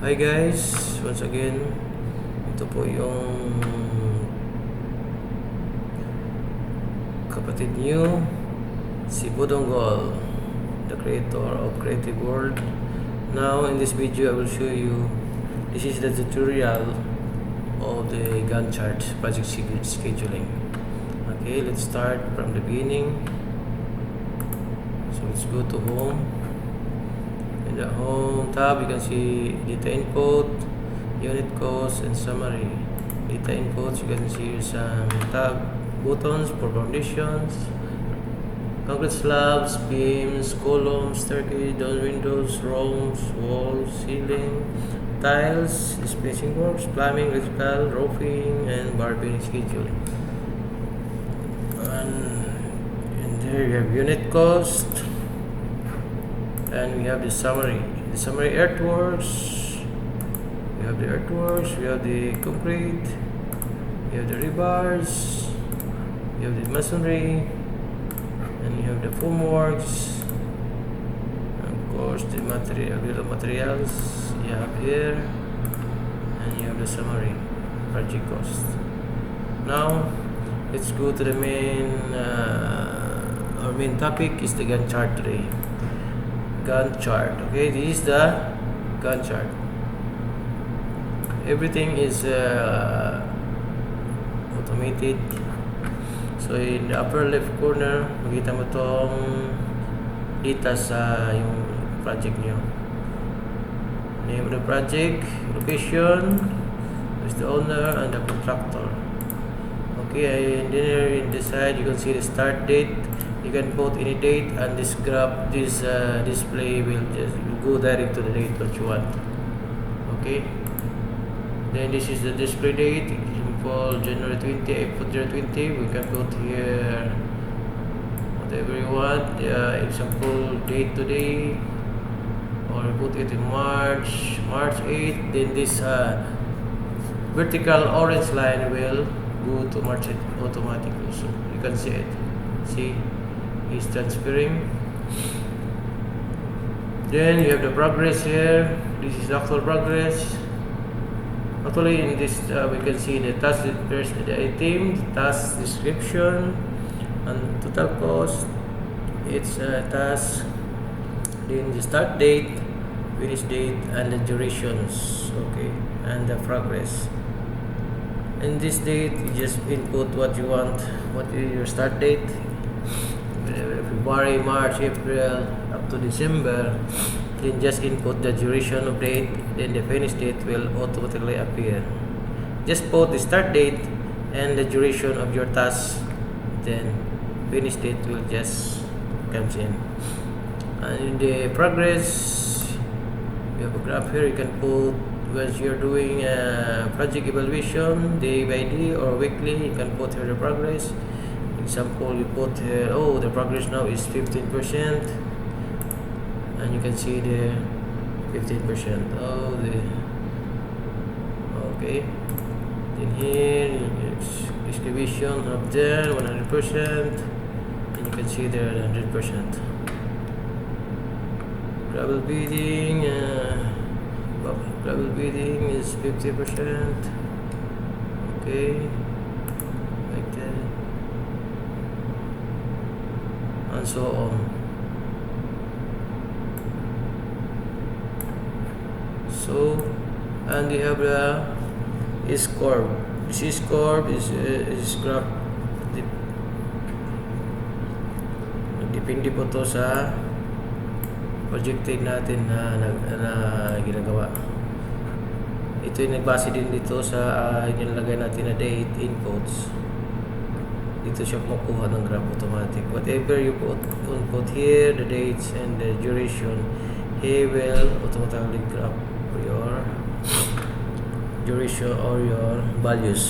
Hi guys, once again, ito po yung kapatid niyo, si Budonggol, the creator of Creative World. Now in this video, I will show you, this is the tutorial of the Gantt chart, project scheduling. Okay, let's start from the beginning. So let's go to home. In the home tab, you can see data input, unit cost, and summary. Data inputs, you can see some tab buttons for foundations, concrete slabs, beams, columns, staircase, doors, windows, rooms, walls, ceiling, tiles, spacing works, plumbing, electrical, roofing, and barbering schedule. And there you have unit cost. And we have the summary. The summary earthworks. We have the earthworks. We have the concrete. We have the rebars. We have the masonry. And you have the formworks. And of course, the materials you have here. And you have the summary project cost. Now, let's go to the our main topic is the Gantt chart today. Gantt chart. Okay, this is the Gantt chart. Everything is automated. So in the upper left corner, makita mo tong data sa yung project nyo. Name of the project, location, who's the owner, and the contractor. Okay, and then in the side you can see the start date. You can put any date, and this graph, this display will just go direct to the date what you want. Okay. Then this is the display date. Example January 20. I put January 20. We can put here whatever you want. Example date today, or put it in March 8. Then this vertical orange line will go to March 8 automatically. So you can see it. See. Is transferring. Then you have the progress here. This is actual progress. Actually, in this we can see the task, first the item, task description, and total cost. It's a task. Then the start date, finish date, and the durations. Okay, and the progress. In this date, you just input what you want. What is your start date? February, March, April, up to December. Then just input the duration of date, then the finish date will automatically appear. Just put the start date and the duration of your task, then finish date will just comes in. And in the progress, you have a graph here. You can put once you're doing a project evaluation day by day or weekly, you can put here the progress. Example, you put here, the progress now is 15%, and you can see the 15%. Okay. Then here, excavation up there, 100%, and you can see there 100%. Gravel bedding, is 50%. Okay. And so on. So, and you have the S-curve. This S-curve is graph. Depende po to sa projected natin na ginagawa. Ito yung nagbase din dito sa nilagay natin na date inputs. Dito siya makuha ng graph automatic. Whatever you put here, the dates and the duration, he will automatically graph your duration or your values.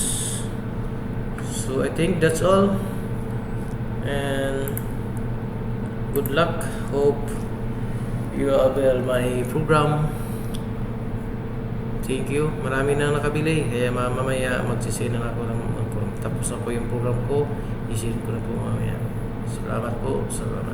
So I think that's all. And good luck. Hope you avail my program. Thank you. Marami na nakabili. Kaya mamaya magsisend na ako ng tapos na po yung program ko. I-share ko na po mamaya. Salamat po. Salamat.